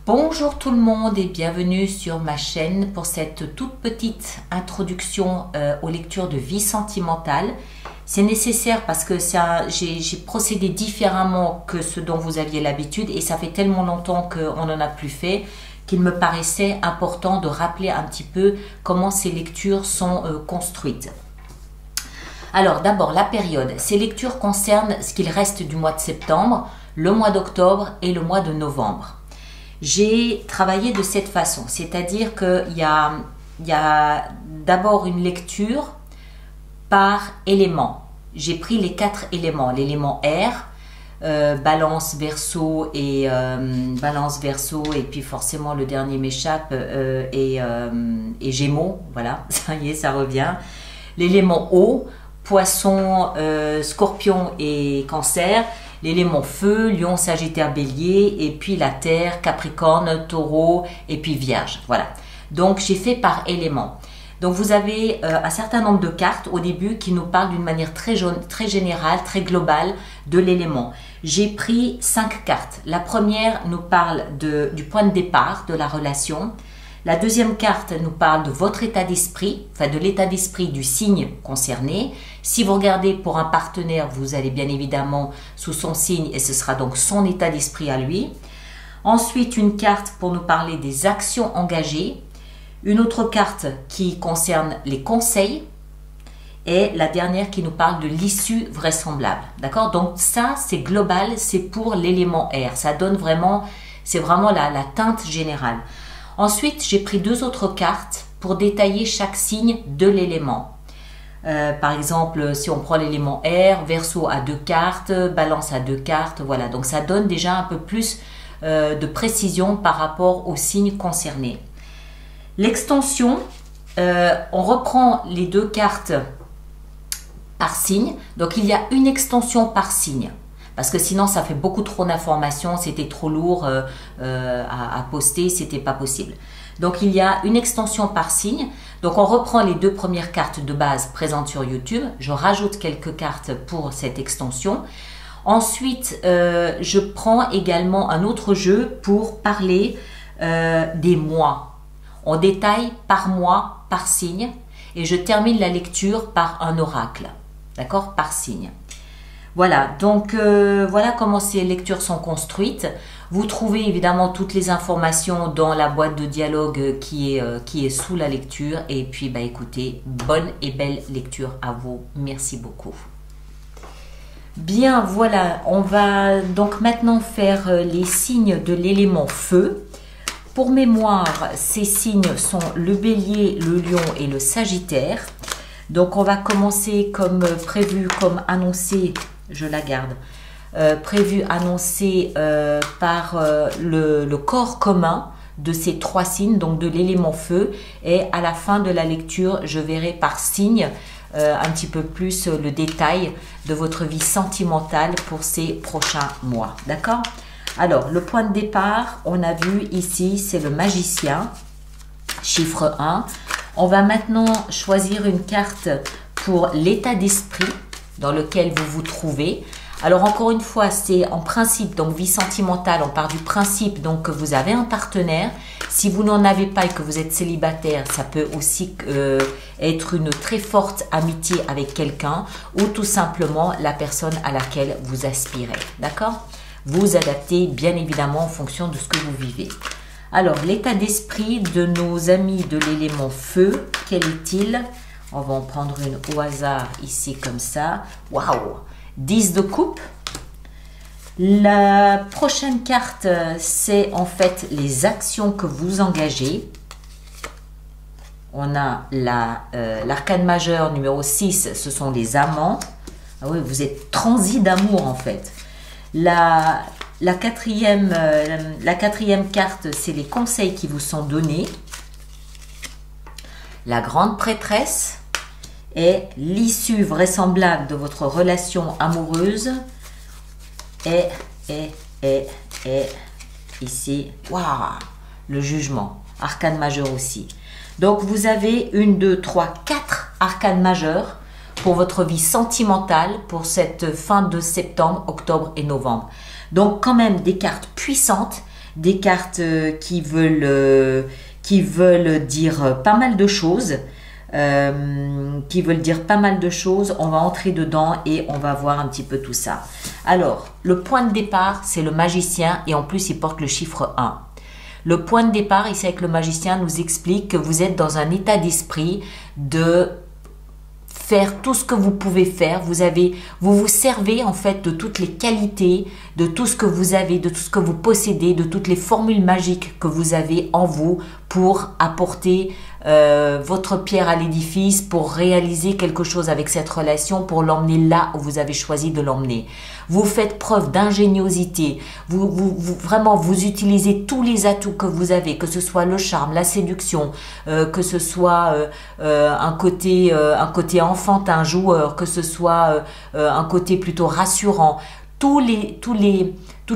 Bonjour tout le monde et bienvenue sur ma chaîne pour cette toute petite introduction aux lectures de vie sentimentale. C'est nécessaire parce que j'ai procédé différemment que ce dont vous aviez l'habitude et ça fait tellement longtemps qu'on n'en a plus fait qu'il me paraissait important de rappeler un petit peu comment ces lectures sont construites. Alors d'abord la période, ces lectures concernent ce qu'il reste du mois de septembre, le mois d'octobre et le mois de novembre. J'ai travaillé de cette façon, c'est-à-dire qu'il y a d'abord une lecture par élément. J'ai pris les 4 éléments, l'élément air, balance, verseau et puis forcément le dernier m'échappe et gémeaux, voilà, ça y est, ça revient. L'élément eau, poisson, scorpion et cancer. L'élément feu, lion, sagittaire, bélier, et puis la terre, capricorne, taureau, et puis vierge. Voilà. Donc, j'ai fait par élément. Donc, vous avez un certain nombre de cartes au début qui nous parlent d'une manière très générale, très globale de l'élément. J'ai pris 5 cartes. La première nous parle du point de départ de la relation. La deuxième carte nous parle de votre état d'esprit, enfin de l'état d'esprit du signe concerné. Si vous regardez pour un partenaire, vous allez bien évidemment sous son signe et ce sera donc son état d'esprit à lui. Ensuite, une carte pour nous parler des actions engagées. Une autre carte qui concerne les conseils. Et la dernière qui nous parle de l'issue vraisemblable. D'accord? Donc ça, c'est global, c'est pour l'élément air. Ça donne vraiment, c'est vraiment la teinte générale. Ensuite, j'ai pris 2 autres cartes pour détailler chaque signe de l'élément. Par exemple, si on prend l'élément air, Verseau a 2 cartes, Balance a 2 cartes, voilà. Donc, ça donne déjà un peu plus de précision par rapport aux signes concernés. L'extension, on reprend les 2 cartes par signe. Donc, il y a une extension par signe. Parce que sinon, ça fait beaucoup trop d'informations, c'était trop lourd à poster, c'était pas possible. Donc, il y a une extension par signe. Donc, on reprend les 2 premières cartes de base présentes sur YouTube. Je rajoute quelques cartes pour cette extension. Ensuite, je prends également un autre jeu pour parler des mois. On détaille par mois, par signe. Et je termine la lecture par un oracle. D'accord? Par signe. Voilà, donc voilà comment ces lectures sont construites. Vous trouvez évidemment toutes les informations dans la boîte de dialogue qui est sous la lecture. Et puis, bah, écoutez, bonne et belle lecture à vous. Merci beaucoup. Bien, voilà, on va donc maintenant faire les signes de l'élément feu. Pour mémoire, ces signes sont le bélier, le lion et le sagittaire. Donc, on va commencer comme prévu, comme annoncé. Je la garde, prévu, annoncé par le corps commun de ces 3 signes, donc de l'élément feu. Et à la fin de la lecture, je verrai par signe un petit peu plus le détail de votre vie sentimentale pour ces prochains mois. D'accord? Alors, le point de départ, on a vu ici, c'est le magicien, chiffre 1. On va maintenant choisir une carte pour l'état d'esprit dans lequel vous vous trouvez. Alors encore une fois, c'est en principe, donc vie sentimentale, on part du principe donc que vous avez un partenaire. Si vous n'en avez pas et que vous êtes célibataire, ça peut aussi être une très forte amitié avec quelqu'un ou tout simplement la personne à laquelle vous aspirez. D'accord? Vous adaptez bien évidemment en fonction de ce que vous vivez. Alors, l'état d'esprit de nos amis de l'élément feu, quel est-il? On va en prendre une au hasard ici comme ça. Waouh! 10 de coupe. La prochaine carte, c'est en fait les actions que vous engagez. On a l'arcane majeur numéro 6, ce sont les amants. Ah oui, vous êtes transi d'amour en fait. La quatrième carte, c'est les conseils qui vous sont donnés. La grande prêtresse est l'issue vraisemblable de votre relation amoureuse. Et ici, waouh, le jugement, arcane majeur aussi. Donc, vous avez 1, 2, 3, 4 arcanes majeures pour votre vie sentimentale pour cette fin de septembre, octobre et novembre. Donc, quand même des cartes puissantes des cartes qui veulent dire pas mal de choses. Qui veulent dire pas mal de choses. On va entrer dedans et on va voir un petit peu tout ça. Alors, le point de départ, c'est le magicien et en plus, il porte le chiffre 1. Le point de départ, ici avec le magicien, nous explique que vous êtes dans un état d'esprit de faire tout ce que vous pouvez faire. Vous vous servez en fait de toutes les qualités, de tout ce que vous avez, de tout ce que vous possédez, de toutes les formules magiques que vous avez en vous pour apporter votre pierre à l'édifice, pour réaliser quelque chose avec cette relation, pour l'emmener là où vous avez choisi de l'emmener. Vous faites preuve d'ingéniosité, vraiment vous utilisez tous les atouts que vous avez, que ce soit le charme, la séduction, que ce soit un côté enfantin, joueur, que ce soit un côté plutôt rassurant. Toutes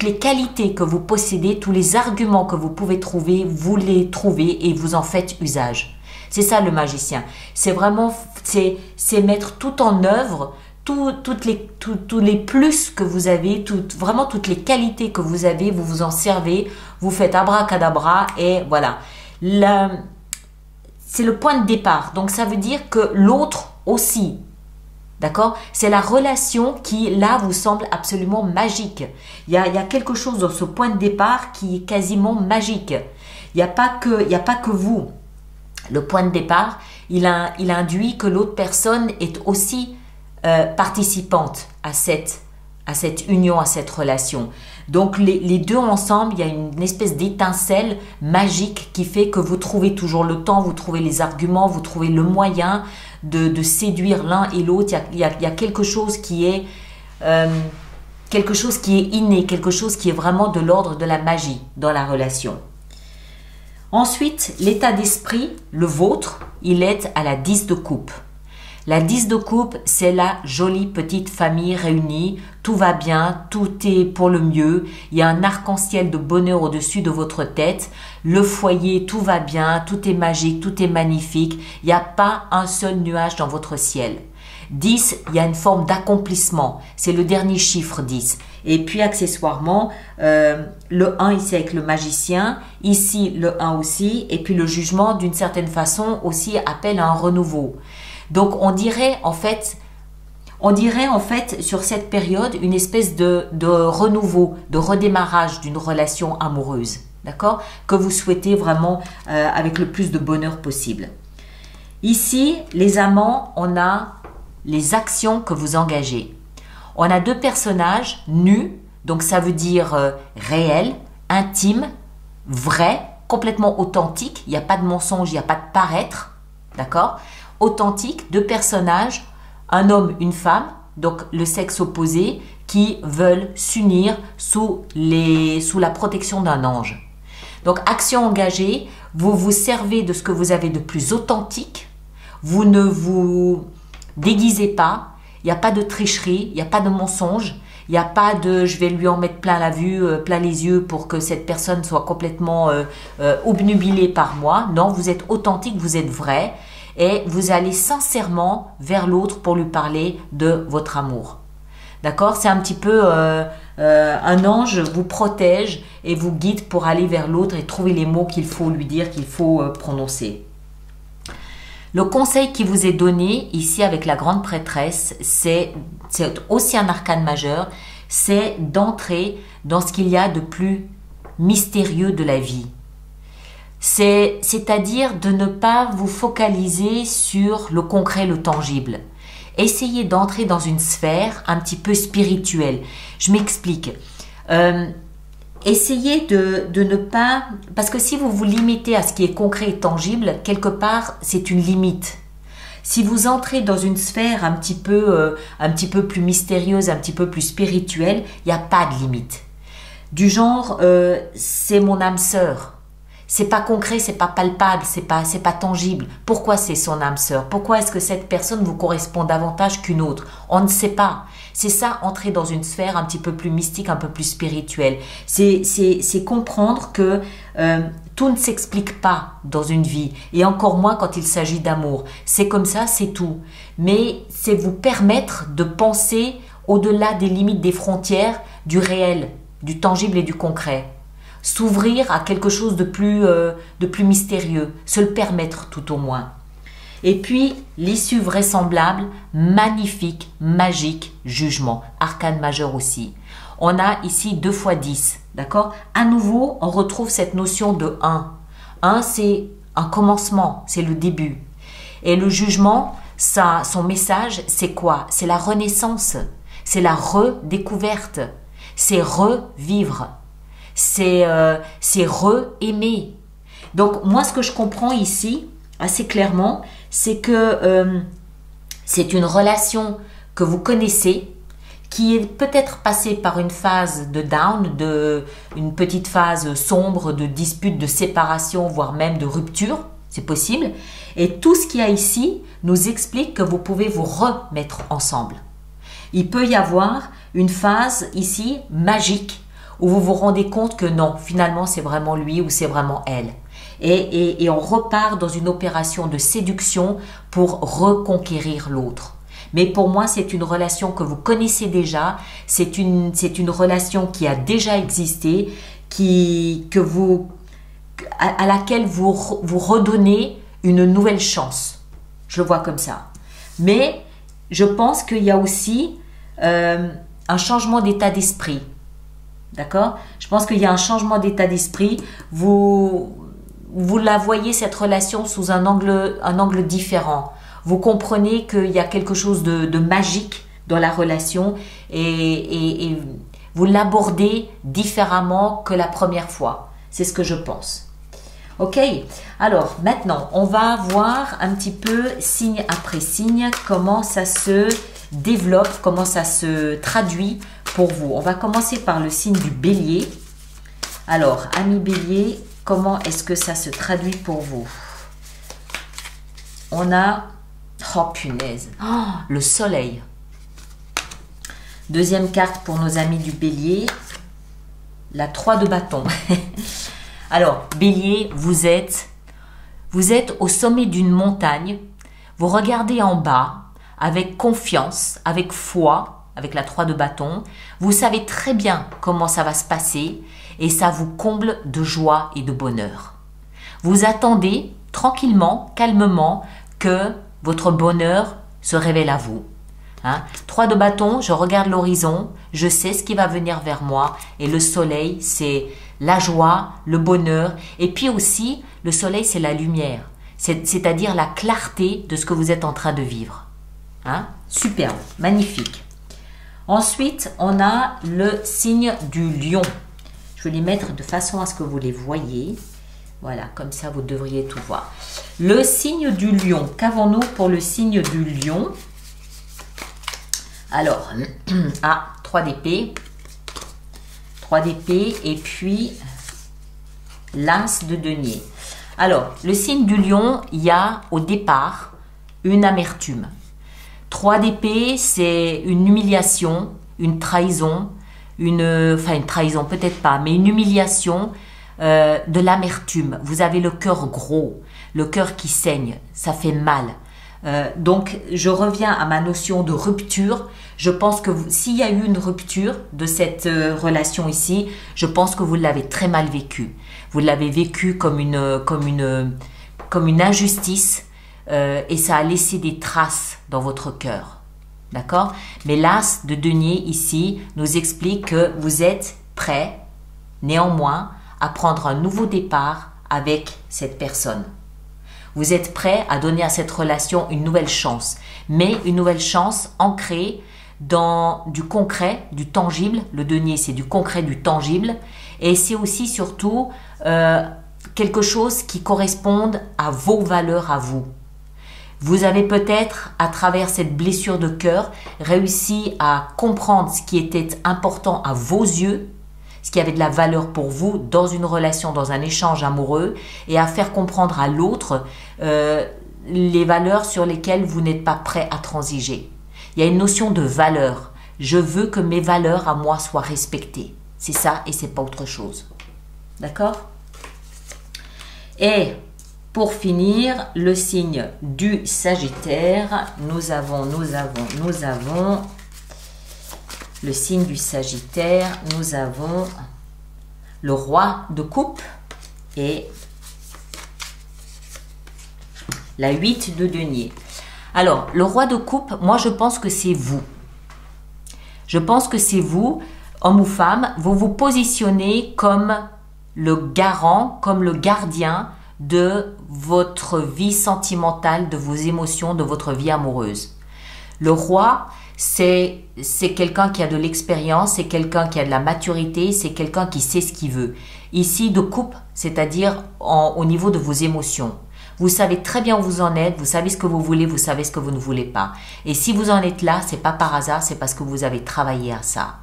les qualités que vous possédez, tous les arguments que vous pouvez trouver, vous les trouvez et vous en faites usage. C'est ça le magicien. C'est vraiment, c'est mettre tout en œuvre, tous les plus que vous avez, vraiment toutes les qualités que vous avez, vous vous en servez, vous faites abracadabra et voilà. C'est le point de départ. Donc ça veut dire que l'autre aussi. D'accord? C'est la relation qui, là, vous semble absolument magique. Il y a quelque chose dans ce point de départ qui est quasiment magique. Il n'y a pas que vous. Le point de départ, il induit que l'autre personne est aussi participante à cette union, à cette relation. Donc, les deux ensemble, il y a une espèce d'étincelle magique qui fait que vous trouvez toujours le temps, vous trouvez les arguments, vous trouvez le moyen de séduire l'un et l'autre. Il y a quelque chose qui est inné, quelque chose qui est vraiment de l'ordre de la magie dans la relation. Ensuite, l'état d'esprit, le vôtre, il est à la 10 de coupe. La 10 de coupe, c'est la jolie petite famille réunie. Tout va bien, tout est pour le mieux. Il y a un arc-en-ciel de bonheur au-dessus de votre tête. Le foyer, tout va bien, tout est magique, tout est magnifique. Il n'y a pas un seul nuage dans votre ciel. 10, il y a une forme d'accomplissement. C'est le dernier chiffre 10. Et puis accessoirement, le 1 ici avec le magicien, ici le 1 aussi. Et puis le jugement d'une certaine façon aussi appelle à un renouveau. Donc on dirait en fait sur cette période une espèce de renouveau, de redémarrage d'une relation amoureuse, d'accord, que vous souhaitez vraiment avec le plus de bonheur possible. Ici, les amants, on a les actions que vous engagez. On a deux personnages nus, donc ça veut dire réel, intime, vrai, complètement authentique. Il n'y a pas de mensonge, il n'y a pas de paraître, d'accord? Authentique, deux personnages, un homme, une femme, donc le sexe opposé, qui veulent s'unir sous la protection d'un ange. Donc, action engagée, vous vous servez de ce que vous avez de plus authentique, vous ne vous déguisez pas, il n'y a pas de tricherie, il n'y a pas de mensonge, il n'y a pas de je vais lui en mettre plein la vue, plein les yeux pour que cette personne soit complètement obnubilée par moi. Non, vous êtes authentique, vous êtes vrai. Et vous allez sincèrement vers l'autre pour lui parler de votre amour. D'accord? C'est un petit peu un ange vous protège et vous guide pour aller vers l'autre et trouver les mots qu'il faut lui dire, qu'il faut prononcer. Le conseil qui vous est donné ici avec la grande prêtresse, c'est aussi un arcane majeur, c'est d'entrer dans ce qu'il y a de plus mystérieux de la vie. C'est-à-dire de ne pas vous focaliser sur le concret, le tangible. Essayez d'entrer dans une sphère un petit peu spirituelle. Je m'explique. Essayez de ne pas... Parce que si vous vous limitez à ce qui est concret et tangible, quelque part, c'est une limite. Si vous entrez dans une sphère un petit peu plus mystérieuse, un petit peu plus spirituelle, il n'y a pas de limite. Du genre, c'est mon âme sœur. C'est pas concret, c'est pas palpable, c'est pas tangible. Pourquoi c'est son âme sœur? Pourquoi est-ce que cette personne vous correspond davantage qu'une autre? On ne sait pas. C'est ça, entrer dans une sphère un petit peu plus mystique, un peu plus spirituelle. C'est comprendre que tout ne s'explique pas dans une vie, et encore moins quand il s'agit d'amour. C'est comme ça, c'est tout. Mais c'est vous permettre de penser au-delà des limites, des frontières, du réel, du tangible et du concret. s'ouvrir à quelque chose de plus mystérieux, se le permettre tout au moins. Et puis, l'issue vraisemblable, magnifique, magique, jugement, arcane majeur aussi. On a ici 2 fois 10, d'accord? À nouveau, on retrouve cette notion de 1. 1, c'est un commencement, c'est le début. Et le jugement, ça, son message, c'est quoi? C'est la renaissance, c'est la redécouverte, c'est revivre, c'est re-aimer. Donc, moi, ce que je comprends ici, assez clairement, c'est que c'est une relation que vous connaissez, qui est peut-être passée par une phase de down, une petite phase sombre de dispute, de séparation, voire même de rupture, c'est possible. Et tout ce qu'il y a ici nous explique que vous pouvez vous remettre ensemble. Il peut y avoir une phase ici magique où vous vous rendez compte que non, finalement c'est vraiment lui ou c'est vraiment elle. Et on repart dans une opération de séduction pour reconquérir l'autre. Mais pour moi, c'est une relation que vous connaissez déjà, c'est une relation qui a déjà existé, à laquelle vous redonnez une nouvelle chance. Je le vois comme ça. Mais je pense qu'il y a aussi un changement d'état d'esprit. D'accord? Je pense qu'il y a un changement d'état d'esprit. Vous la voyez, cette relation, sous un angle différent. Vous comprenez qu'il y a quelque chose de magique dans la relation et vous l'abordez différemment que la première fois. C'est ce que je pense. Ok? Alors, maintenant, on va voir un petit peu, signe après signe, comment ça se développe, comment ça se traduit pour vous. On va commencer par le signe du Bélier. Alors, ami Bélier, comment est-ce que ça se traduit pour vous? On a... Oh, punaise. Oh, le soleil. Deuxième carte pour nos amis du Bélier. La 3 de bâton. Alors, Bélier, vous êtes au sommet d'une montagne. Vous regardez en bas avec confiance, avec foi, avec la 3 de bâton. Vous savez très bien comment ça va se passer et ça vous comble de joie et de bonheur. Vous attendez tranquillement, calmement que votre bonheur se révèle à vous. 3 de bâton, je regarde l'horizon, je sais ce qui va venir vers moi et le soleil, c'est la joie, le bonheur et puis aussi le soleil, c'est la lumière, c'est-à-dire la clarté de ce que vous êtes en train de vivre. Superbe, magnifique. Ensuite, on a le signe du lion. Je vais les mettre de façon à ce que vous les voyez. Voilà, comme ça, vous devriez tout voir. Le signe du lion. Qu'avons-nous pour le signe du lion? Alors, 3 d'épée. 3 d'épée et puis l'as de denier. Alors, le signe du lion, il y a au départ une amertume. 3 d'épée, c'est une humiliation, une trahison, une trahison peut-être pas, mais une humiliation, de l'amertume. Vous avez le cœur gros, le cœur qui saigne, ça fait mal. Donc, je reviens à ma notion de rupture. Je pense que s'il y a eu une rupture de cette relation ici, je pense que vous l'avez très mal vécu. Vous l'avez vécu comme une injustice et ça a laissé des traces dans votre cœur. D'accord? Mais l'as de denier ici nous explique que vous êtes prêt, néanmoins, à prendre un nouveau départ avec cette personne. Vous êtes prêt à donner à cette relation une nouvelle chance, mais une nouvelle chance ancrée dans du concret, du tangible. Le denier, c'est du concret, du tangible, et c'est aussi surtout quelque chose qui corresponde à vos valeurs à vous. Vous avez peut-être, à travers cette blessure de cœur, réussi à comprendre ce qui était important à vos yeux, ce qui avait de la valeur pour vous dans une relation, dans un échange amoureux, et à faire comprendre à l'autre les valeurs sur lesquelles vous n'êtes pas prêt à transiger. Il y a une notion de valeur. Je veux que mes valeurs à moi soient respectées. C'est ça et c'est pas autre chose. D'accord? Et pour finir, le signe du Sagittaire, nous avons le signe du Sagittaire, nous avons le roi de coupe et la 8 de denier. Alors, le roi de coupe, moi je pense que c'est vous. Je pense que c'est vous, homme ou femme, vous vous positionnez comme le garant, comme le gardien de votre vie sentimentale, de vos émotions, de votre vie amoureuse. Le roi, c'est quelqu'un qui a de l'expérience, c'est quelqu'un qui a de la maturité, c'est quelqu'un qui sait ce qu'il veut. Ici, de coupe, c'est-à-dire au niveau de vos émotions. Vous savez très bien où vous en êtes, vous savez ce que vous voulez, vous savez ce que vous ne voulez pas. Et si vous en êtes là, c'est pas par hasard, c'est parce que vous avez travaillé à ça.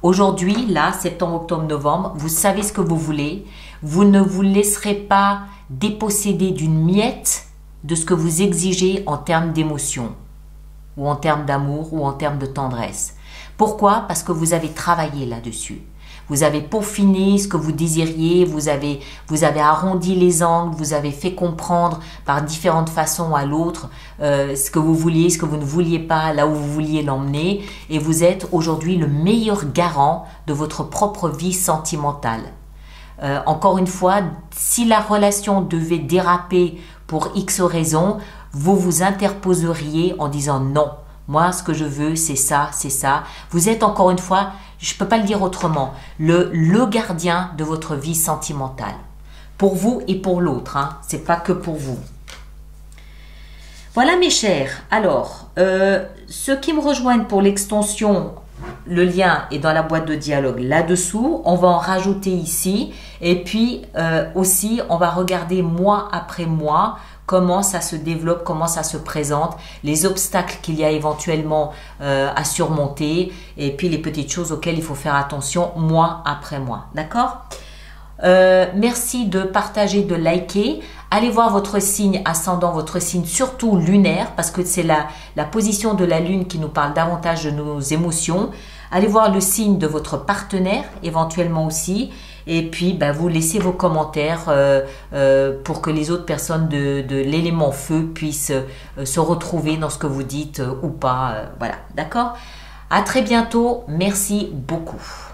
Aujourd'hui, là, septembre, octobre, novembre, vous savez ce que vous voulez. Vous ne vous laisserez pas déposséder d'une miette de ce que vous exigez en termes d'émotion, ou en termes d'amour, ou en termes de tendresse. Pourquoi? Parce que vous avez travaillé là-dessus. Vous avez peaufiné ce que vous désiriez, vous avez arrondi les angles, vous avez fait comprendre par différentes façons à l'autre ce que vous vouliez, ce que vous ne vouliez pas, là où vous vouliez l'emmener. Et vous êtes aujourd'hui le meilleur garant de votre propre vie sentimentale. Encore une fois, si la relation devait déraper pour X raisons, vous vous interposeriez en disant non. Moi, ce que je veux, c'est ça, c'est ça. Vous êtes encore une fois, je ne peux pas le dire autrement, le gardien de votre vie sentimentale. Pour vous et pour l'autre, hein. Ce n'est pas que pour vous. Voilà mes chers. Alors, ceux qui me rejoignent pour l'extension, le lien est dans la boîte de dialogue là-dessous. On va en rajouter ici. Et puis aussi, on va regarder mois après mois comment ça se développe, comment ça se présente, les obstacles qu'il y a éventuellement à surmonter et puis les petites choses auxquelles il faut faire attention mois après mois. D'accord? Merci de partager, de liker. Allez voir votre signe ascendant, votre signe surtout lunaire, parce que c'est la position de la lune qui nous parle davantage de nos émotions. Allez voir le signe de votre partenaire, éventuellement aussi. Et puis, vous laissez vos commentaires pour que les autres personnes de l'élément feu puissent se retrouver dans ce que vous dites ou pas. Voilà, d'accord? À très bientôt. Merci beaucoup.